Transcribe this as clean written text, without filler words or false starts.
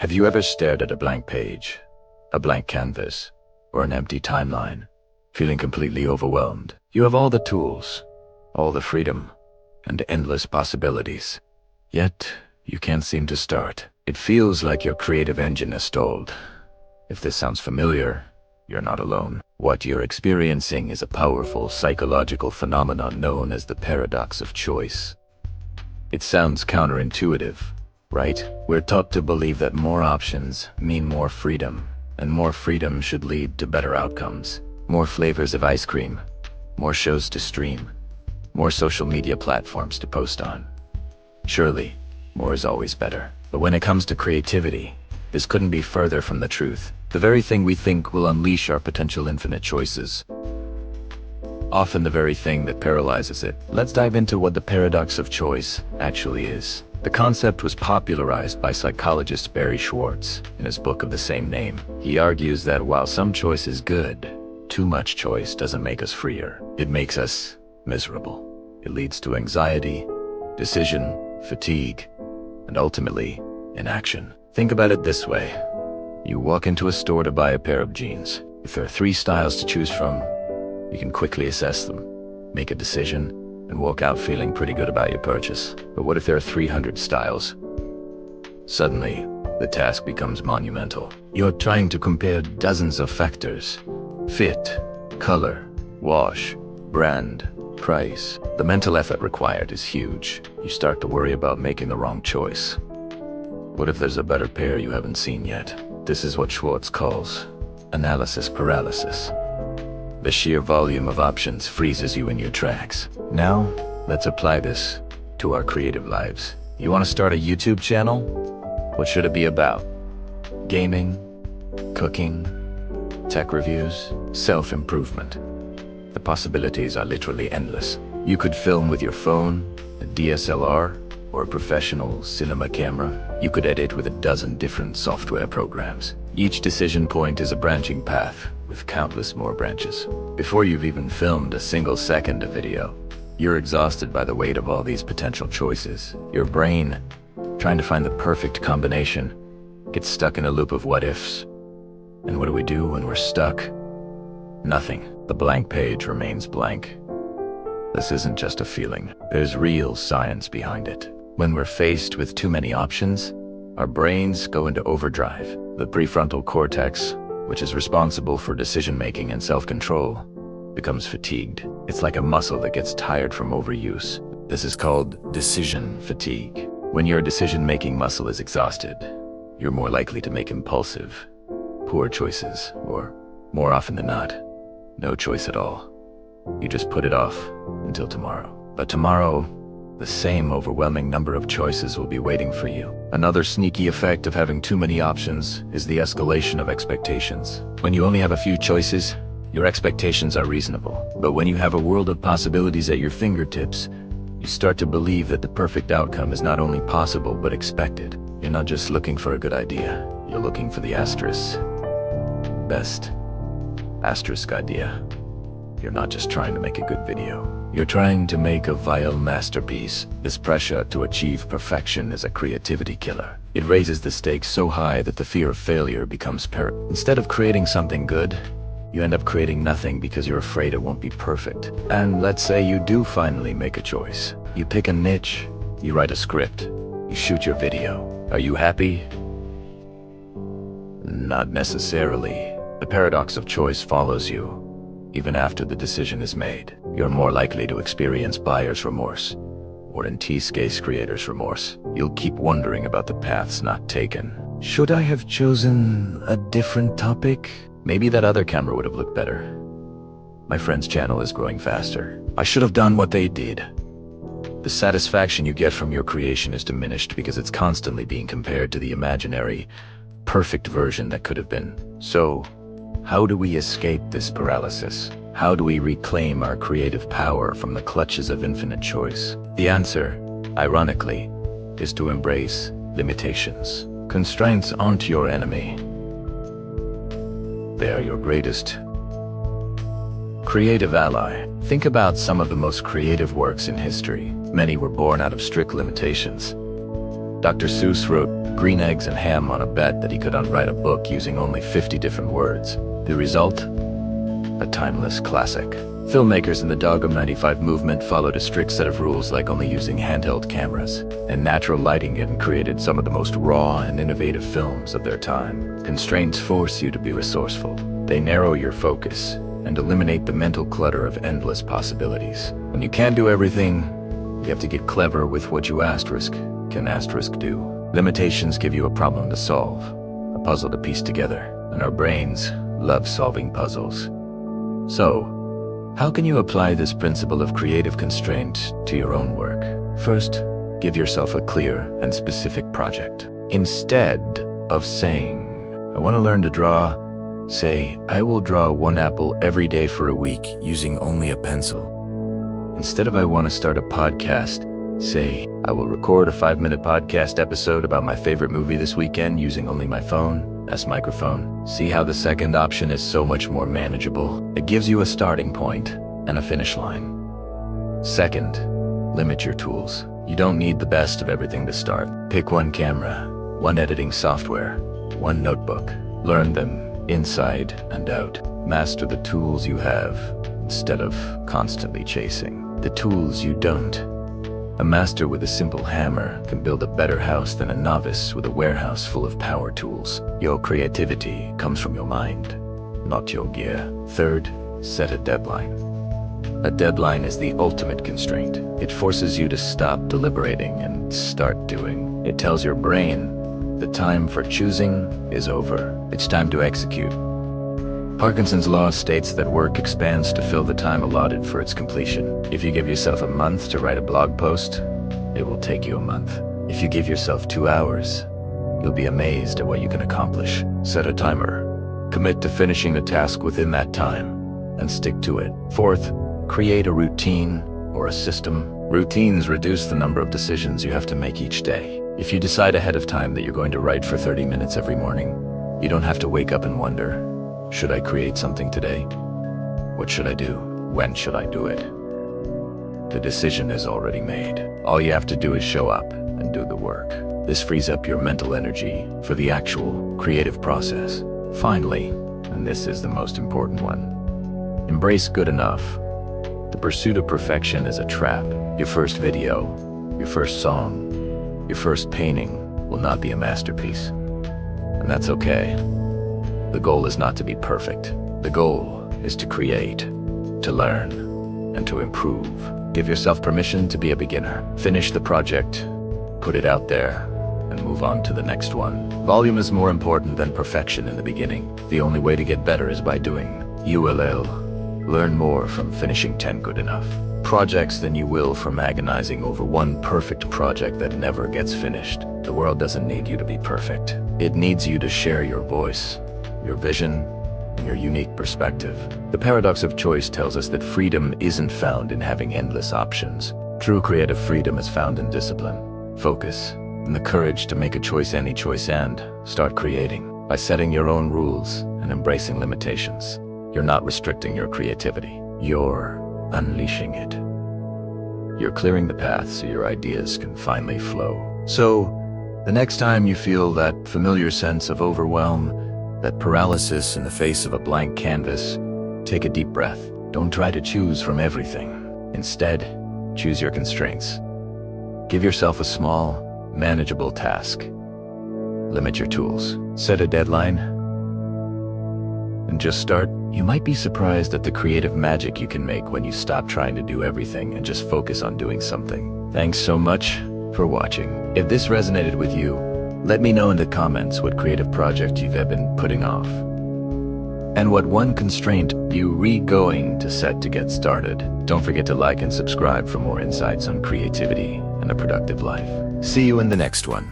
Have you ever stared at a blank page, a blank canvas, or an empty timeline, feeling completely overwhelmed? You have all the tools, all the freedom, and endless possibilities. Yet, you can't seem to start. It feels like your creative engine has stalled. If this sounds familiar, you're not alone. What you're experiencing is a powerful psychological phenomenon known as the paradox of choice. It sounds counterintuitive, right? We're taught to believe that more options mean more freedom, and more freedom should lead to better outcomes. More flavors of ice cream, more shows to stream, more social media platforms to post on. Surely, more is always better. But when it comes to creativity, this couldn't be further from the truth. The very thing we think will unleash our potential infinite choices, often the very thing that paralyzes it. Let's dive into what the paradox of choice actually is. The concept was popularized by psychologist Barry Schwartz in his book of the same name. He argues that while some choice is good, too much choice doesn't make us freer. It makes us miserable. It leads to anxiety, decision fatigue, and ultimately, inaction. Think about it this way. You walk into a store to buy a pair of jeans. If there are 3 styles to choose from, you can quickly assess them, make a decision, and walk out feeling pretty good about your purchase. But what if there are 300 styles? Suddenly, the task becomes monumental. You're trying to compare dozens of factors: fit, color, wash, brand, price. The mental effort required is huge. You start to worry about making the wrong choice. What if there's a better pair you haven't seen yet? This is what Schwartz calls analysis paralysis. The sheer volume of options freezes you in your tracks. Now, let's apply this to our creative lives. You want to start a YouTube channel? What should it be about? Gaming, cooking, tech reviews, self-improvement. The possibilities are literally endless. You could film with your phone, a DSLR, or a professional cinema camera. You could edit with a dozen different software programs. Each decision point is a branching path with countless more branches. Before you've even filmed a single second of video, you're exhausted by the weight of all these potential choices. Your brain, trying to find the perfect combination, gets stuck in a loop of what ifs. And what do we do when we're stuck? Nothing. The blank page remains blank. This isn't just a feeling. There's real science behind it. When we're faced with too many options, our brains go into overdrive. The prefrontal cortex, which is responsible for decision-making and self-control, becomes fatigued. It's like a muscle that gets tired from overuse. This is called decision fatigue. When your decision-making muscle is exhausted, you're more likely to make impulsive, poor choices, or more often than not, no choice at all. You just put it off until tomorrow. But tomorrow, the same overwhelming number of choices will be waiting for you. Another sneaky effect of having too many options is the escalation of expectations. When you only have a few choices, your expectations are reasonable. But when you have a world of possibilities at your fingertips, you start to believe that the perfect outcome is not only possible, but expected. You're not just looking for a good idea. You're looking for the best asterisk idea. You're not just trying to make a good video. You're trying to make a vile masterpiece. This pressure to achieve perfection is a creativity killer. It raises the stakes so high that the fear of failure becomes Instead of creating something good, you end up creating nothing because you're afraid it won't be perfect. And let's say you do finally make a choice. You pick a niche, you write a script, you shoot your video. Are you happy? Not necessarily. The paradox of choice follows you. Even after the decision is made, you're more likely to experience buyer's remorse, or in T's case, creator's remorse. You'll keep wondering about the paths not taken. Should I have chosen a different topic? Maybe that other camera would have looked better. My friend's channel is growing faster. I should have done what they did. The satisfaction you get from your creation is diminished because it's constantly being compared to the imaginary, perfect version that could have been. So, how do we escape this paralysis? How do we reclaim our creative power from the clutches of infinite choice? The answer, ironically, is to embrace limitations. Constraints aren't your enemy. They are your greatest creative ally. Think about some of the most creative works in history. Many were born out of strict limitations. Dr. Seuss wrote green eggs and ham on a bet that he could write a book using only 50 different words. The result? A timeless classic. Filmmakers in the Dogum 95 movement followed a strict set of rules, like only using handheld cameras and natural lighting, and created some of the most raw and innovative films of their time. Constraints force you to be resourceful. They narrow your focus and eliminate the mental clutter of endless possibilities. When you can't do everything, you have to get clever with what you can do. Limitations give you a problem to solve, a puzzle to piece together, and our brains love solving puzzles. So, how can you apply this principle of creative constraint to your own work? First, give yourself a clear and specific project. Instead of saying, I want to learn to draw, say, I will draw one apple every day for a week using only a pencil. Instead of I want to start a podcast, say, I will record a 5-minute podcast episode about my favorite movie this weekend using only my phone as microphone. See how the second option is so much more manageable? It gives you a starting point and a finish line. Second, limit your tools. You don't need the best of everything to start. Pick one camera, one editing software, one notebook. Learn them inside and out. Master the tools you have instead of constantly chasing the tools you don't. A master with a simple hammer can build a better house than a novice with a warehouse full of power tools. Your creativity comes from your mind, not your gear. Third, set a deadline. A deadline is the ultimate constraint. It forces you to stop deliberating and start doing. It tells your brain the time for choosing is over. It's time to execute. Parkinson's law states that work expands to fill the time allotted for its completion. If you give yourself a month to write a blog post, it will take you a month. If you give yourself 2 hours, you'll be amazed at what you can accomplish. Set a timer. Commit to finishing the task within that time and stick to it. Fourth, create a routine or a system. Routines reduce the number of decisions you have to make each day. If you decide ahead of time that you're going to write for 30 minutes every morning, you don't have to wake up and wonder, should I create something today? What should I do? When should I do it? The decision is already made. All you have to do is show up and do the work. This frees up your mental energy for the actual creative process. Finally, and this is the most important one, embrace good enough. The pursuit of perfection is a trap. Your first video, your first song, your first painting will not be a masterpiece. And that's okay. The goal is not to be perfect. The goal is to create, to learn, and to improve. Give yourself permission to be a beginner. Finish the project, put it out there, and move on to the next one. Volume is more important than perfection in the beginning. The only way to get better is by doing. You will learn more from finishing 10 good enough projects than you will from agonizing over one perfect project that never gets finished. The world doesn't need you to be perfect. It needs you to share your voice, your vision, and your unique perspective. The paradox of choice tells us that freedom isn't found in having endless options. True creative freedom is found in discipline, focus, and the courage to make a choice, any choice, and start creating. By setting your own rules and embracing limitations, you're not restricting your creativity. You're unleashing it. You're clearing the path so your ideas can finally flow. So, the next time you feel that familiar sense of overwhelm, that paralysis in the face of a blank canvas, take a deep breath. Don't try to choose from everything. Instead, choose your constraints. Give yourself a small, manageable task. Limit your tools. Set a deadline. And just start. You might be surprised at the creative magic you can make when you stop trying to do everything and just focus on doing something. Thanks so much for watching. If this resonated with you, let me know in the comments what creative project you've been putting off, and what one constraint you're going to set to get started. Don't forget to like and subscribe for more insights on creativity and a productive life. See you in the next one.